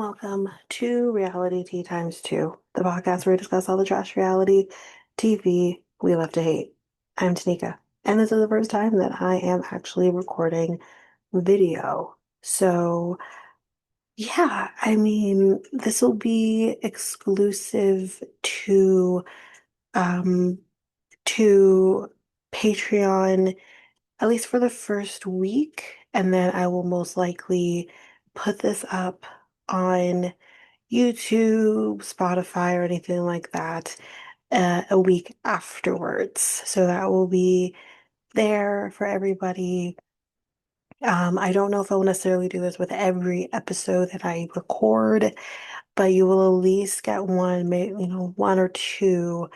Welcome to Reality Tea Times 2, the podcast where we discuss all the trash reality TV we love to hate. I'm Tanika, and this is the first time that I am actually recording video. So, yeah, this will be exclusive um to Patreon at least for the first week, and then I will most likely put this up on YouTube, Spotify, or anything like that a week afterwards. So that will be there for everybody. I don't know if I will necessarily do this with every episode that I record, but you will at least get one, maybe, one or two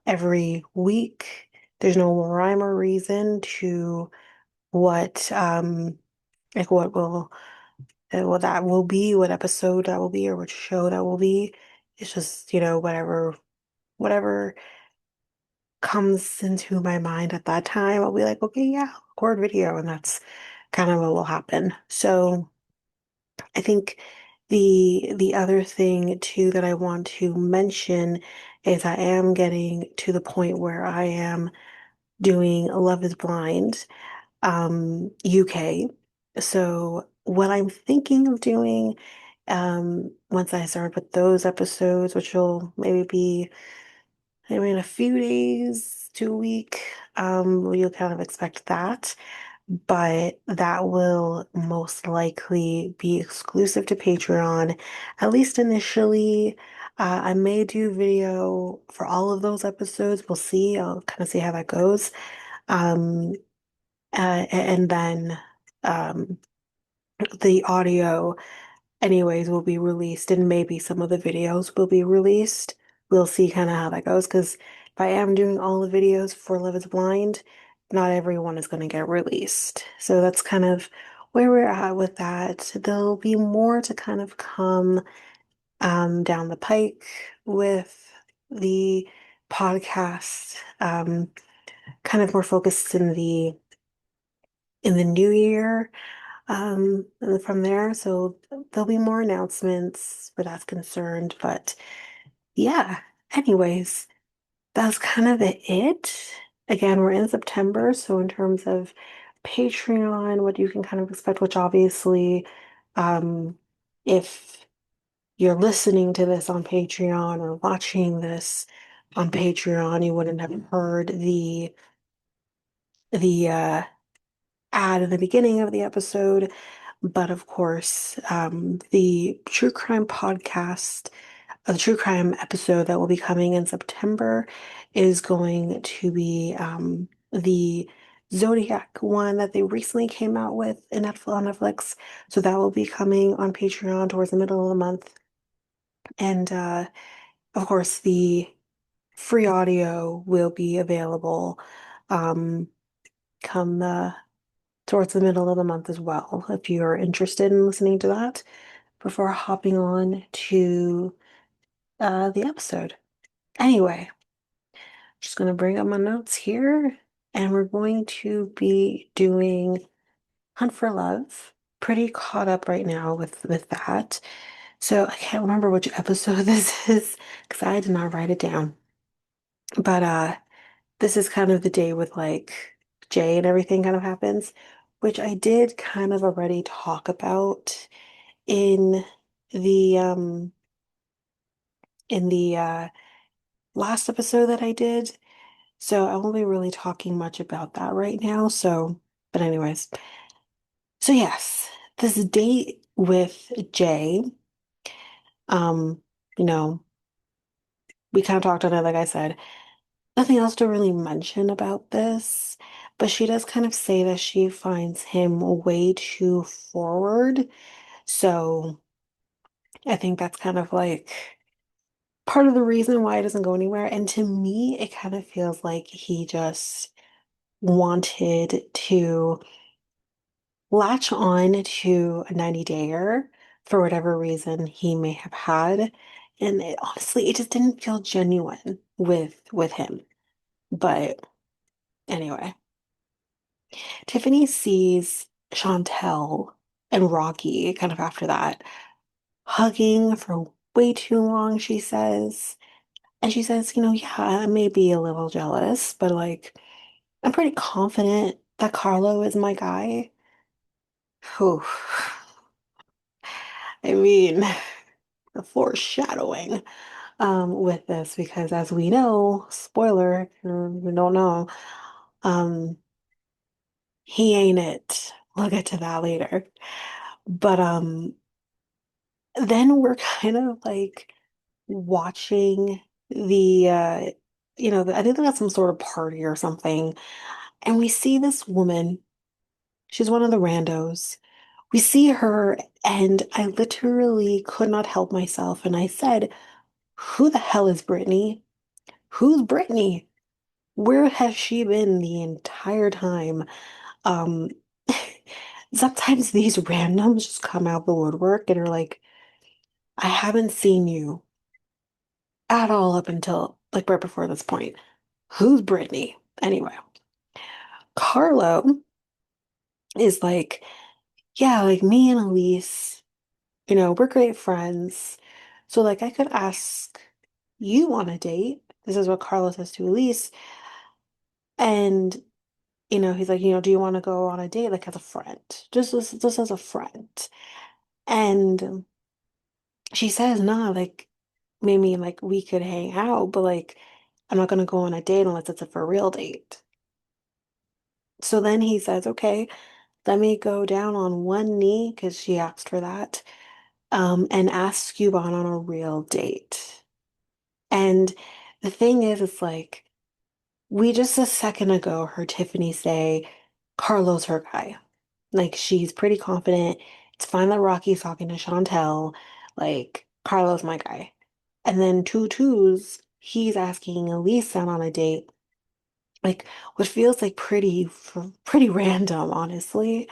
every week. There's no rhyme or reason to what like what that will be, what episode that will be, or what show that will be. It's just, whatever comes into my mind at that time, I'll be like, okay, yeah, record video, and that's kind of what will happen. So I think the other thing too that I want to mention is I am getting to the point where I am doing Love is Blind, UK. So what I'm thinking of doing, once I start with those episodes, which will maybe be maybe in a few days to a week, you'll kind of expect that. But that will most likely be exclusive to Patreon, at least initially. I may do video for all of those episodes. We'll see. I'll kind of see how that goes. Um, and then um, the audio, anyways, will be released, and maybe some of the videos will be released. We'll see kind of how that goes, because if I am doing all the videos for Love is Blind, not everyone is going to get released. So that's kind of where we're at with that. There'll be more to kind of come down the pike with the podcast, kind of more focused in the new year. And from there, so there'll be more announcements where that's concerned. But yeah, anyways, that's kind of it. Again, we're in September, so in terms of Patreon, what you can kind of expect, which obviously, um, if you're listening to this on Patreon or watching this on Patreon, you wouldn't have heard the ad in the beginning of the episode. But of course, the true crime podcast, the true crime episode that will be coming in September is going to be the Zodiac one that they recently came out with on Netflix. So that will be coming on Patreon towards the middle of the month. And of course, the free audio will be available um, come towards the middle of the month as well, if you're interested in listening to that before hopping on to the episode. Anyway, just going to bring up my notes here, and we're going to be doing Hunt for Love. Pretty caught up right now with that. So I can't remember which episode this is because I did not write it down. But this is kind of the day with like Jay and everything kind of happens, which I did kind of already talk about in the um in the last episode that I did. So I won't be really talking much about that right now. So, but anyways, so yes, this date with Jay, um, you know, we kind of talked on it, like I said. Nothing else to really mention about this, but she does kind of say that she finds him way too forward. So I think that's kind of like part of the reason why it doesn't go anywhere. And to me, it kind of feels like he just wanted to latch on to a 90-dayer for whatever reason he may have had. And honestly, it just didn't feel genuine with him. But anyway. Tiffany sees Chantel and Rocky kind of after that. hugging for way too long, she says. And she says, yeah, I may be a little jealous, but like, I'm pretty confident that Carlo is my guy. Whew. I mean, the foreshadowing with this, because as we know, spoiler, if you don't know, um, he ain't it. We'll get to that later. But then we're kind of like watching I think that's some sort of party or something. And we see this woman. She's one of the randos. We see her, and I literally could not help myself. And I said, who the hell is Brittany? Who's Brittany? Where has she been the entire time? Um, Sometimes these randoms just come out of the woodwork and are like, I haven't seen you at all up until like right before this point. Who's Brittany? Anyway, Carlo is like, yeah, like me and Elise, we're great friends. So like I could ask you on a date. This is what Carlo says to Elise. And, he's like, do you want to go on a date like as a friend? Just as a friend. And she says, nah, like maybe like we could hang out, but like I'm not gonna go on a date unless it's a for real date. So then he says, okay, let me go down on one knee because she asked for that, and ask you out on a real date. And the thing is, it's like we just a second ago heard Tiffany say Carlo's her guy. Like she's pretty confident. It's fine that Rocky's talking to Chantel. Like Carlo's my guy. And then two twos, he's asking Elise out on a date. Like what feels like pretty random, honestly.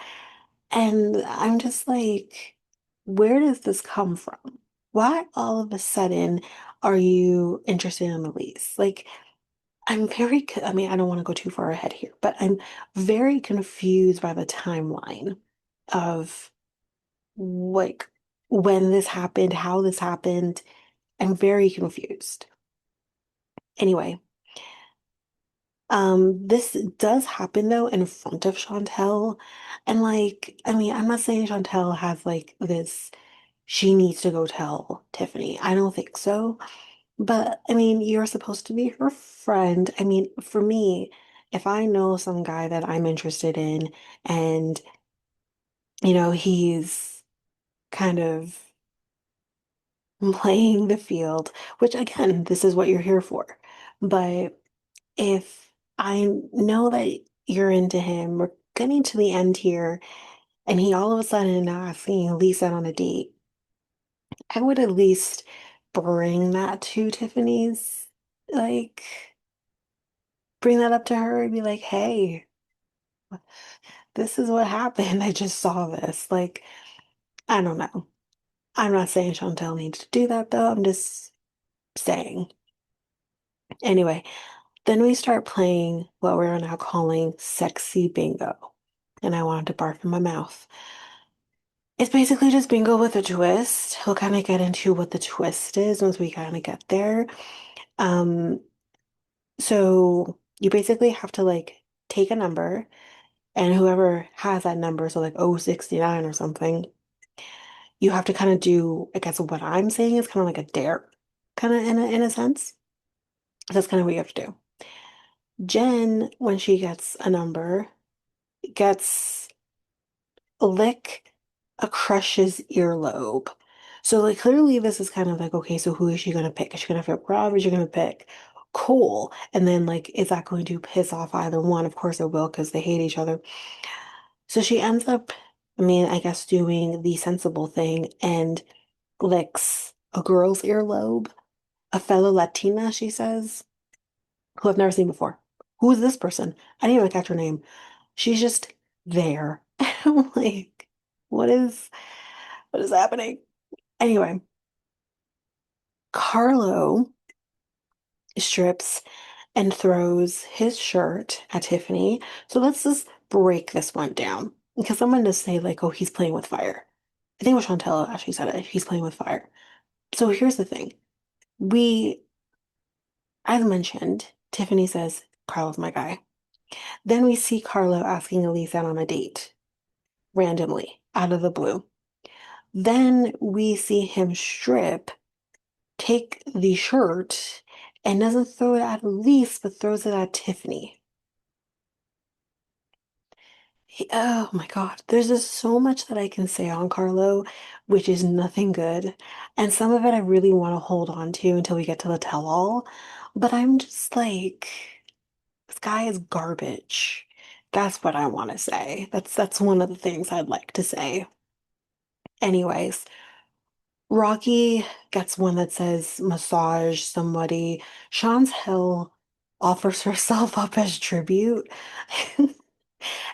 And I'm just like, where does this come from? Why all of a sudden are you interested in Elise? Like I mean, I don't want to go too far ahead here, but I'm very confused by the timeline of like when this happened, how this happened. I'm very confused. Anyway, this does happen though in front of Chantel. And like, I mean, I'm not saying Chantel has like this, she needs to go tell Tiffany. I don't think so. But I mean, you're supposed to be her friend. I mean, for me, if I know some guy that I'm interested in and, he's kind of playing the field, which again, this is what you're here for. But if I know that you're into him, we're getting to the end here, and he all of a sudden now asking Lisa on a date, I would at least bring that to Tiffany's, like, bring that up to her and be like, hey, this is what happened. I just saw this. Like, I don't know. I'm not saying Chantel needs to do that though. I'm just saying. Anyway, then we start playing what we're now calling sexy bingo. And I wanted to barf in my mouth. It's basically just bingo with a twist. We'll kind of get into what the twist is once we kind of get there. Um, so you basically have to like take a number and whoever has that number, so like 069 or something, you have to kind of do, I guess what I'm saying is kind of like a dare, kind of in a sense. That's kind of what you have to do. Jen, when she gets a number, gets lick a crush's earlobe. So like clearly this is kind of like, okay, so who is she gonna pick? Is she gonna pick Rob or is she gonna pick Cole? And then like, is that going to piss off either one? Of course it will because they hate each other. So she ends up, I mean, I guess doing the sensible thing and licks a girl's earlobe, a fellow Latina, she says, who I've never seen before. Who is this person? I didn't even catch her name. She's just there. I'm like, what is happening? Anyway, Carlo strips and throws his shirt at Tiffany. So let's just break this one down because I'm going to say like, oh, he's playing with fire. I think it was Chantel actually said it. He's playing with fire. So here's the thing. We, as mentioned, Tiffany says, Carlo's my guy. Then we see Carlo asking Elise out on a date randomly out of the blue. Then we see him strip, take the shirt, and doesn't throw it at Elise, but throws it at Tiffany. Oh my God, there's just so much that I can say on Carlo, which is nothing good. And some of it I really want to hold on to until we get to the tell-all. But I'm just like, this guy is garbage. That's what I want to say. That's one of the things I'd like to say. Anyways, Rocky gets one that says massage somebody. Chantel offers herself up as tribute.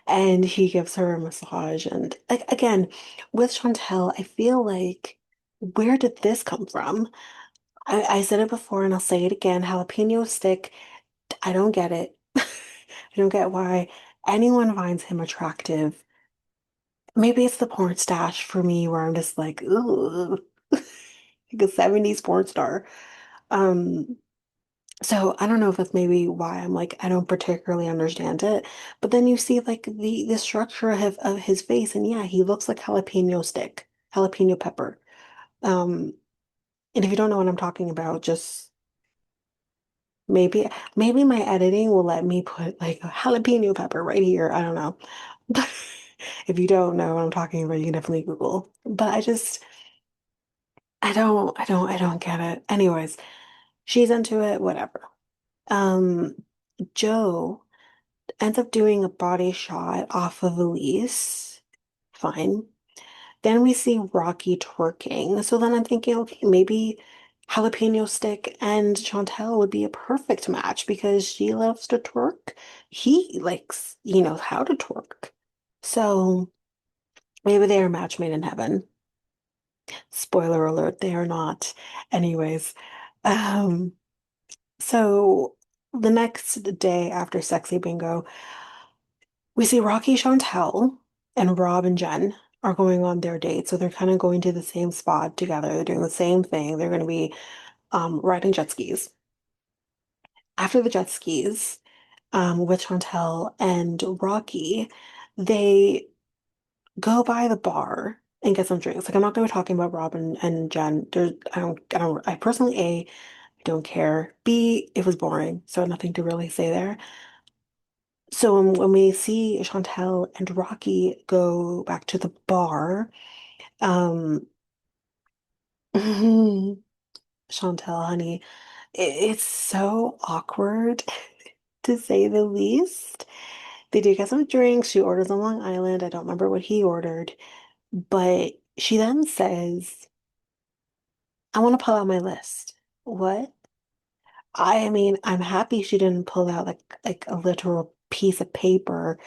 And he gives her a massage. And like again, with Chantel, I feel like where did this come from? I said it before and I'll say it again. Jalapeno stick, I don't get it. I don't get why anyone finds him attractive. Maybe it's the porn stash for me where I'm just like, ooh, like a 70s porn star. Um, So I don't know if that's maybe why I'm like I don't particularly understand it, but then you see like the structure of his face, and yeah, he looks like jalapeno stick, jalapeno pepper. Um, and if you don't know what I'm talking about, just maybe maybe my editing will let me put like a jalapeno pepper right here. I don't know. If you don't know what I'm talking about, you can definitely Google. But I don't get it. Anyways, she's into it, whatever. Um, Joe ends up doing a body shot off of Elise. Fine. Then we see Rocky twerking. So then I'm thinking, okay, maybe Jalapeno Stick and Chantel would be a perfect match because she loves to twerk. He likes, how to twerk. So maybe they are a match made in heaven. Spoiler alert, they are not. Anyways, um, so the next day after Sexy Bingo, we see Rocky, Chantel, and Rob and Jen are going on their date. So they're kind of going to the same spot together. They're doing the same thing. They're going to be riding jet skis. After the jet skis, with Chantel and Rocky, they go by the bar and get some drinks. Like I'm not going to be talking about Rob and Jen. I personally, A, don't care. B, it was boring. So nothing to really say there. So when we see Chantel and Rocky go back to the bar, um, Chantel, honey, it's so awkward to say the least. They do get some drinks. She orders on Long Island. I don't remember what he ordered, but she then says, I want to pull out my list. What? I mean, I'm happy she didn't pull out like a literal piece of paper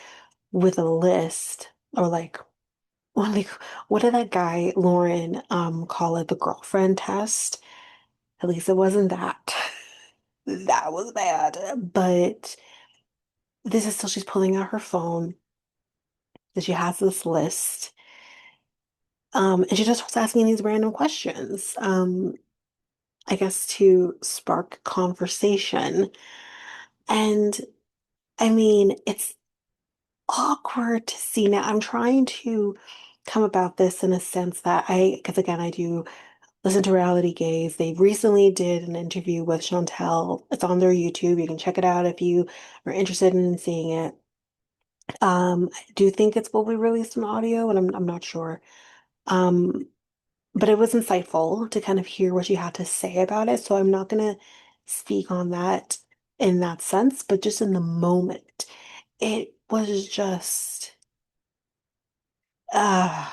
with a list or like well, like, what did that guy, Lauren, call it? The girlfriend test? At least it wasn't that. That was bad. But this is still, she's pulling out her phone, that she has this list. And she just starts asking these random questions. I guess to spark conversation. And I mean, it's awkward to see now. I'm trying to come about this in a sense that because again, I do listen to Reality Gaze. They recently did an interview with Chantel. It's on their YouTube. You can check it out if you are interested in seeing it. I do think it's will be released in audio, and I'm not sure. Um, but it was insightful to kind of hear what you had to say about it. So I'm not gonna speak on that in that sense, but just in the moment, it was just uh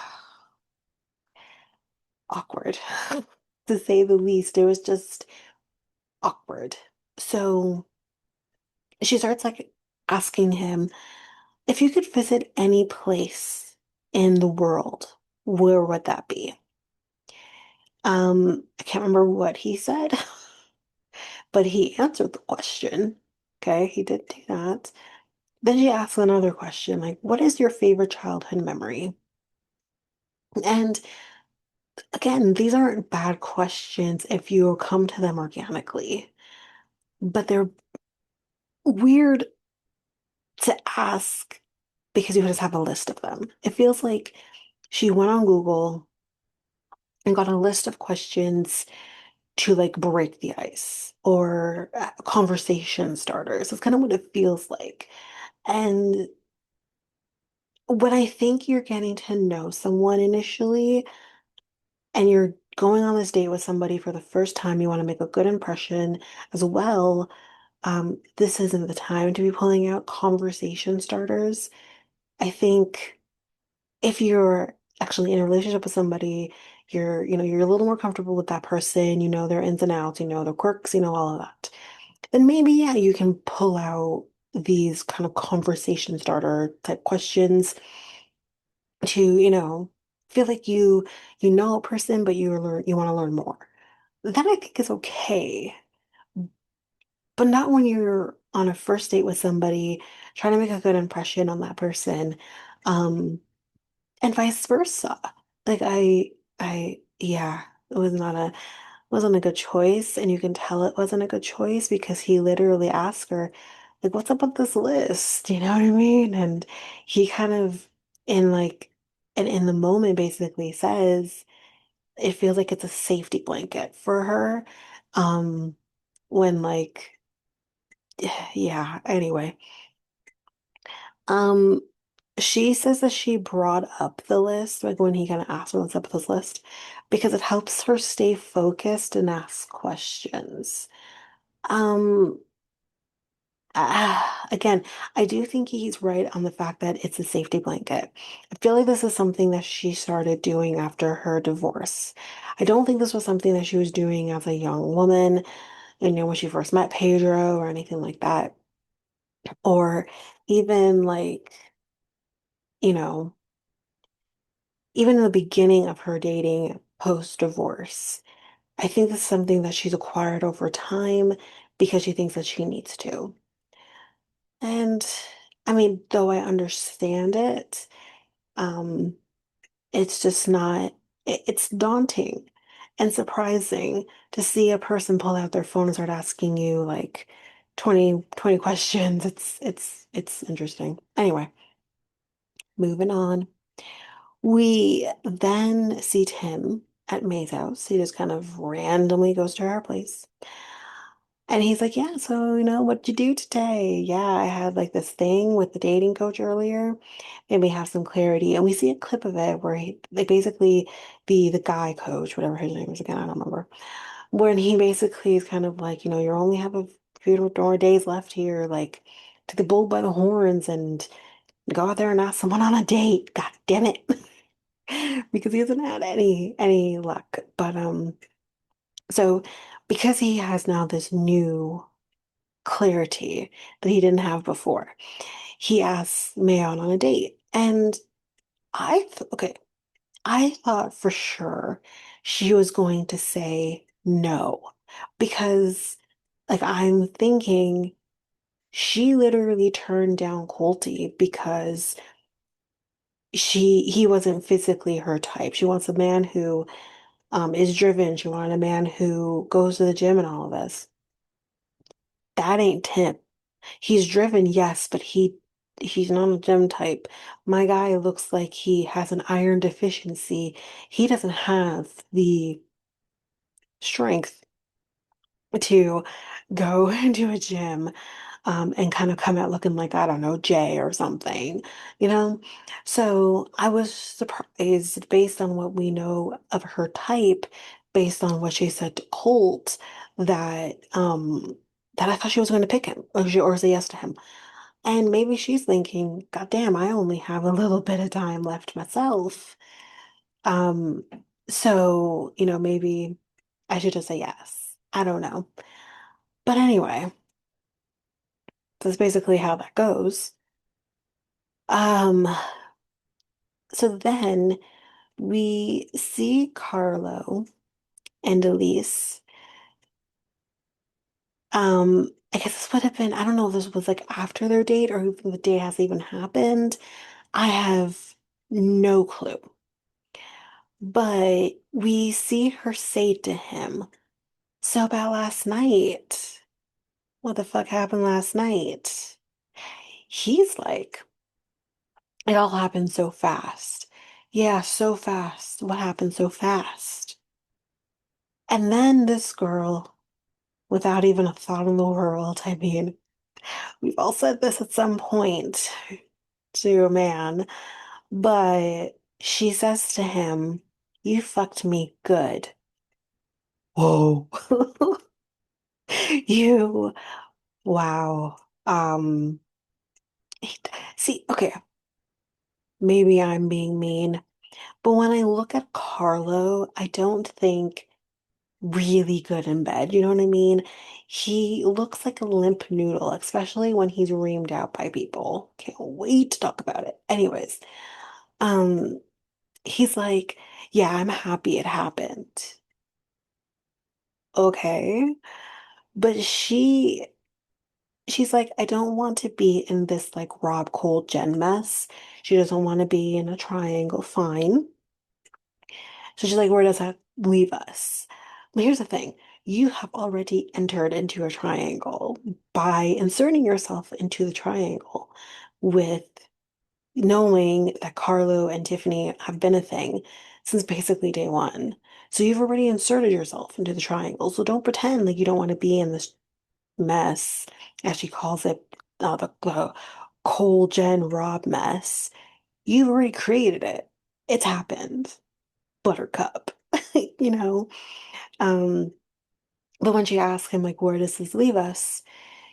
awkward to say the least. It was just awkward. So she starts like asking him if you could visit any place in the world, where would that be? I can't remember what he said, but he answered the question. Okay, he did do that. Then she asks another question, like, what is your favorite childhood memory? And again, these aren't bad questions if you come to them organically, but they're weird to ask because you just have a list of them. It feels like she went on Google and got a list of questions to like break the ice or conversation starters. That's kind of what it feels like. And when I think you're getting to know someone initially and you're going on this date with somebody for the first time, you want to make a good impression as well. This isn't the time to be pulling out conversation starters. I think if you're actually in a relationship with somebody, you're a little more comfortable with that person, you know their ins and outs, you know their quirks, you know all of that. Then maybe, yeah, you can pull out these kind of conversation starter type questions to, feel like you know a person, but you want to learn more. That I think is okay, but not when you're on a first date with somebody, trying to make a good impression on that person. Um, and vice versa. Like yeah, it wasn't a good choice, and you can tell it wasn't a good choice because he literally asked her, like, "What's up with this list?" You know what I mean? And he kind of in like, and in the moment basically says it feels like it's a safety blanket for her. Um, when like, yeah. Anyway, um, she says that she brought up the list, like when he kind of asked her what's up with this list, because it helps her stay focused and ask questions. Um, again, I do think he's right on the fact that it's a safety blanket. I feel like this is something that she started doing after her divorce. I don't think this was something that she was doing as a young woman, when she first met Pedro or anything like that, or even like, you know. even in the beginning of her dating post-divorce, I think that's something that she's acquired over time because she thinks that she needs to. And I mean, though I understand it, um, it's just not, it's daunting and surprising to see a person pull out their phone and start asking you like 20 questions. It's interesting. Anyway, moving on. We then see Tim at May's house. He just kind of randomly goes to her place. And he's like, yeah, so, what'd you do today? Yeah, I had like this thing with the dating coach earlier. And we have some clarity. And we see a clip of it where like basically the guy coach, whatever his name is again, I don't remember. When he basically is kind of like, you only have a few more days left here, like take the bull by the horns and go out there and ask someone on a date. God damn it. Because he hasn't had any luck. But so because he has now this new clarity that he didn't have before, he asks Mayon on a date. And okay, I thought for sure she was going to say no because like I'm thinking she literally turned down Colty because he wasn't physically her type. She wants a man who is driven. She wanted a man who goes to the gym and all of this. That ain't Tim. He's driven, yes, but he's not a gym type. My guy looks like he has an iron deficiency. He doesn't have the strength to go into a gym and kind of come out looking like, I don't know, Jay or something, you know? So I was surprised based on what we know of her type, based on what she said to Colt, that I thought she was going to pick him or say yes to him. And maybe she's thinking, God damn, I only have a little bit of time left myself. Um, so, maybe I should just say yes. I don't know. But anyway, that's basically how that goes. Um, so then we see Carlo and Elise. I guess this would have been, I don't know if this was like after their date or if the date has even happened. I have no clue. But we see her say to him, so about last night, what the fuck happened last night? He's like, it all happened so fast. Yeah, so fast. What happened so fast? And then this girl, without even a thought in the world, I mean, we've all said this at some point to a man, but she says to him, you fucked me good. Whoa. You, wow. Um, see, okay, maybe I'm being mean, but when I look at Carlo, I don't think really good in bed. You know what I mean? He looks like a limp noodle, especially when he's reamed out by people. Can't wait to talk about it. Anyways, um, he's like, yeah, I'm happy it happened. Okay. But she's like, I don't want to be in this like Rob Cole Jen mess. She doesn't want to be in a triangle. Fine. So she's like, where does that leave us? But here's the thing. You have already entered into a triangle by inserting yourself into the triangle with knowing that Carlo and Tiffany have been a thing since basically day one. So you've already inserted yourself into the triangle. So don't pretend like you don't want to be in this mess, as she calls it, the Cole Jen Rob mess. You've already created it. It's happened. Buttercup, you know? Um, but when she asks him, like, where does this leave us?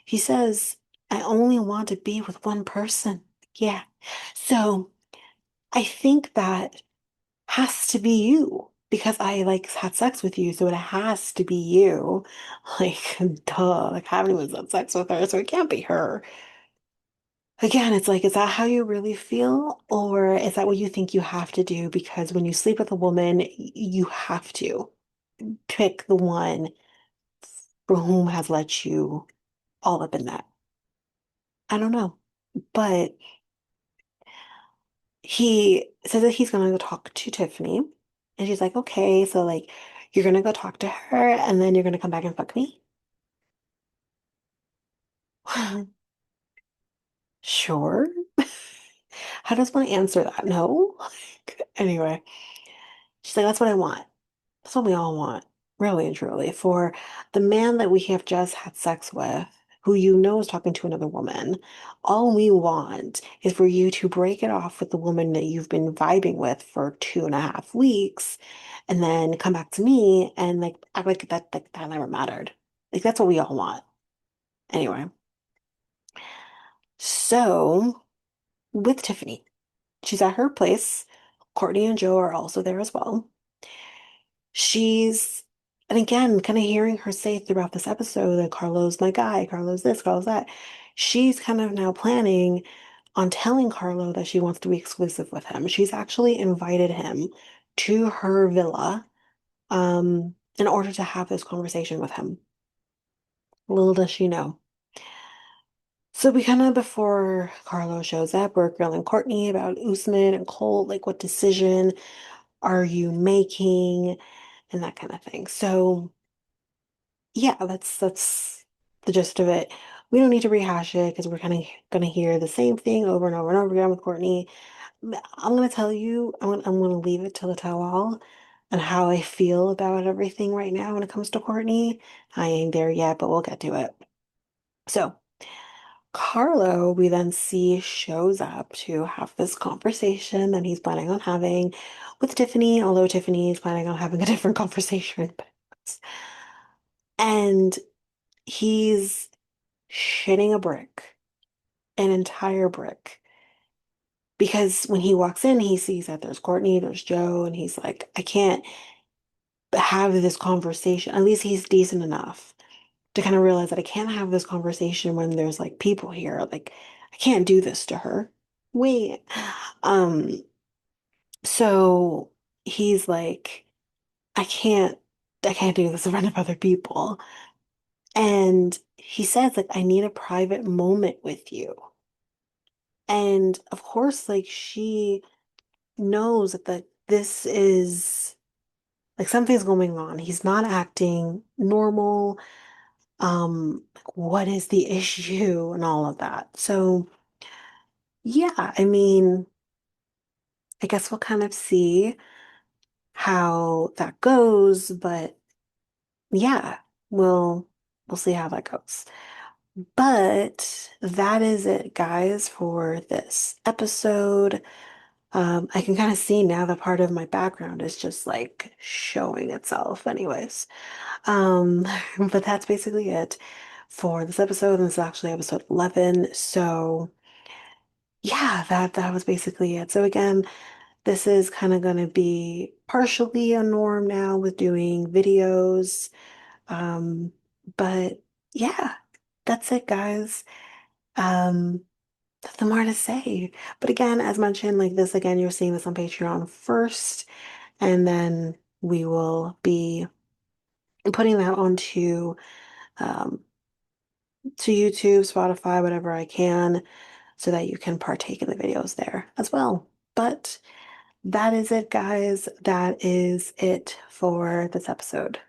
He says, I only want to be with one person. Yeah. So I think that has to be you because I like had sex with you. So it has to be you. Like, duh. Like, I haven't even had sex with her. So it can't be her. Again, it's like, is that how you really feel? Or is that what you think you have to do? Because when you sleep with a woman, you have to pick the one for whom has let you all up in that. I don't know. But he says that he's gonna go talk to Tiffany. And she's like, okay, so like you're gonna go talk to her and then you're gonna come back and fuck me? Sure. How does one answer that? No? Anyway, she's like, that's what I want. That's what we all want, really and truly. For the man that we have just had sex with, who you know is talking to another woman, all we want is for you to break it off with the woman that you've been vibing with for 2.5 weeks and then come back to me and like act like that never mattered. Like that's what we all want. Anyway, so with Tiffany, she's at her place. Courtney and Joe are also there as well. She's, and again, kind of hearing her say throughout this episode that Carlo's my guy, Carlo's this, Carlo's that. She's kind of now planning on telling Carlo that she wants to be exclusive with him. She's actually invited him to her villa, in order to have this conversation with him. Little does she know. So we kind of, before Carlo shows up, we're grilling Courtney about Usman and Colt, like what decision are you making and that kind of thing. So yeah, that's the gist of it. We don't need to rehash it because we're kind of gonna hear the same thing over and over and over again with Courtney. I'm gonna tell you, I'm gonna leave it till the tell all and how I feel about everything right now when it comes to Courtney. I ain't there yet, but we'll get to it. So Carlo, we then see shows up to have this conversation that he's planning on having with Tiffany, although Tiffany is planning on having a different conversation. And he's shitting a brick, an entire brick. Because when he walks in, he sees that there's Courtney, there's Joe, and he's like, I can't have this conversation. At least he's decent enough to kind of realize that I can't have this conversation when there's like people here. Like, I can't do this to her. Wait. Um, so he's like, I can't, I can't do this in front of other people. And he says, like, I need a private moment with you. And of course, like she knows that this is like something's going on. He's not acting normal. Like, what is the issue and all of that. So, yeah, I mean, I guess we'll kind of see how that goes, but yeah, we'll we'll see how that goes. But that is it, guys, for this episode. I can kind of see now that part of my background is just like showing itself, anyways. Um, but that's basically it for this episode. And this is actually episode 11. So yeah, that was basically it. So again, this is kind of going to be partially a norm now with doing videos. Um, but yeah, that's it, guys. Um, Nothing more to say. But again, as mentioned, like this again, you're seeing this on Patreon first, and then we will be putting that onto um to YouTube, Spotify, whatever I can, so that you can partake in the videos there as well. But that is it, guys. That is it for this episode.